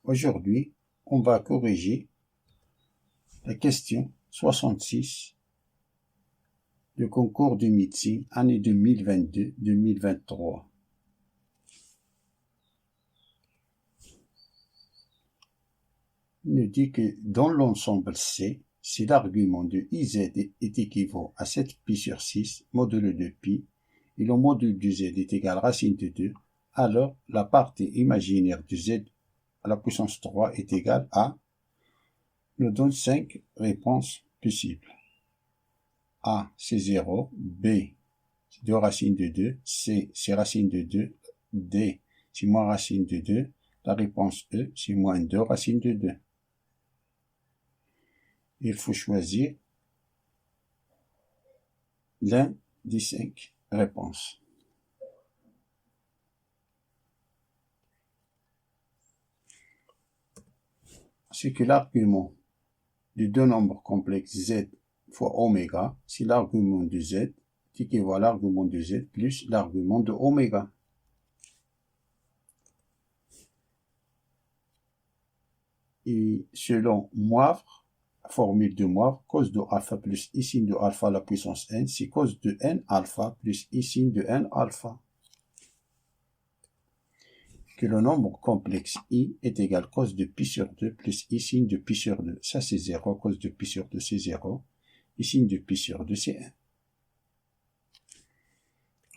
Aujourd'hui, on va corriger la question 66 du concours de médecine année 2022-2023. Il nous dit que dans l'ensemble C, si l'argument de IZ est équivalent à 7π sur 6 modulo de π et le module de Z est égal à racine de 2, alors la partie imaginaire de Z à la puissance 3 est égale à, nous donne 5 réponses possibles. A, c'est 0, B, c'est 2 racines de 2, C, c'est racine de 2, D, c'est moins racine de 2, la réponse E, c'est moins 2 racine de 2. Il faut choisir l'un des 5 réponses. C'est que l'argument de deux nombres complexes Z fois oméga, si l'argument de Z est équivalent à l'argument de Z plus l'argument de oméga. Et selon Moivre, formule de Moivre, cos de alpha plus I sin de alpha à la puissance n, c'est cos de n alpha plus I sin de n alpha. Que le nombre complexe I est égal cos de pi sur 2 plus I sin de pi sur 2. Ça c'est 0, cos de pi sur 2 c'est 0, I sin de pi sur 2 c'est 1.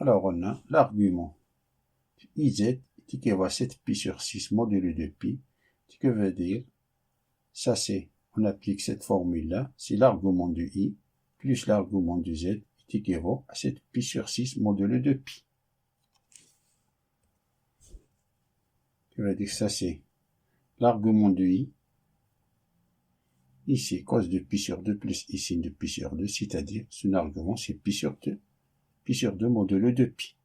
Alors on a l'argument IZ est équivalent à 7π sur 6 modulo de pi, ce que veut dire, ça c'est, on applique cette formule-là, c'est l'argument de I plus l'argument de Z est équivalent à 7π sur 6 modulo de pi. Ça veut dire que ça c'est l'argument de I, ici cos de pi sur 2 plus I sin de pi sur 2, c'est-à-dire son argument c'est pi sur 2 modulo de pi.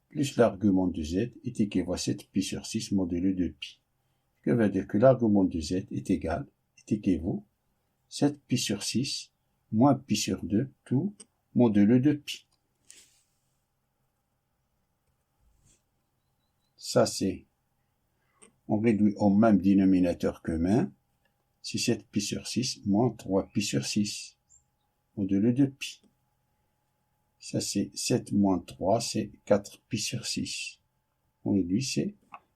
Plus l'argument de Z est équivalent à 7π sur 6 modulo de pi. Ce qui veut dire que l'argument de Z est équivalent 7π sur 6 moins pi sur 2 tout modulo de pi. Ça c'est, on réduit au même dénominateur que main, c'est 7π sur 6 moins 3π sur 6 modulo de pi. Ça c'est 7 moins 3, c'est 4π sur 6. On réduit, c'est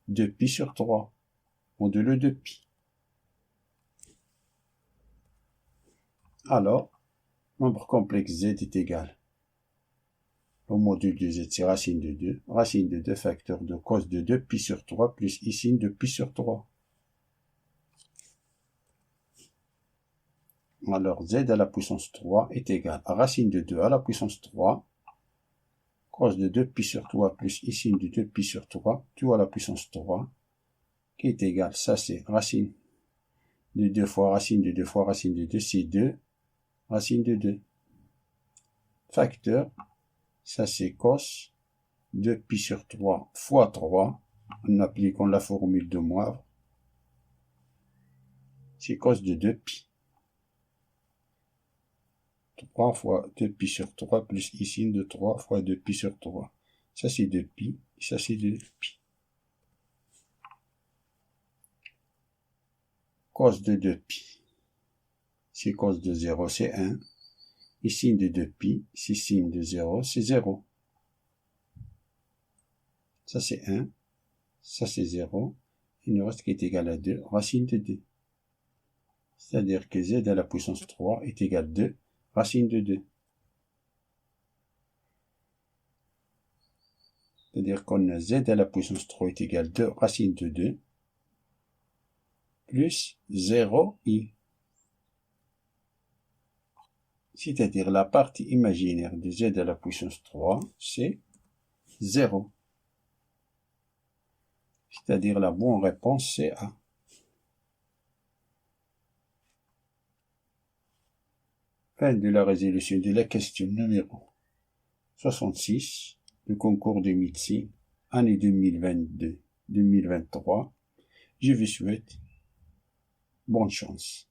2π sur 3 modulo de pi. Alors, nombre complexe Z est égal. Le module de Z, c'est racine de 2. Racine de 2 facteur de cos de 2π sur 3 plus I sin de pi sur 3. Alors, Z à la puissance 3 est égal à racine de 2 à la puissance 3, cos de 2π sur 3 plus I sin de 2π sur 3, tout à la puissance 3, qui est égal, ça c'est racine de 2 fois racine de 2 fois racine de 2, c'est 2 racine de 2. Facteur, ça c'est cos 2π sur 3 fois 3, en appliquant la formule de Moivre, c'est cos de 2π. 3 fois 2π sur 3 plus I sin de 3 fois 2π sur 3. Ça c'est 2π, ça c'est 2π. Cos de 2π, c'est cos de 0, c'est 1. I sin de 2π, c'est sin de 0, c'est 0. Ça c'est 1, ça c'est 0. Il nous reste qui est égal à 2, racine de 2. C'est-à-dire que Z à la puissance 3 est égal à 2, racine de 2. C'est-à-dire qu'on a Z à la puissance 3 est égal à 2, racine de 2, plus 0i. C'est-à-dire la partie imaginaire de Z à la puissance 3, c'est 0. C'est-à-dire la bonne réponse, c'est A. Fin de la résolution de la question numéro 66 du concours de médecine, année 2022-2023. Je vous souhaite bonne chance.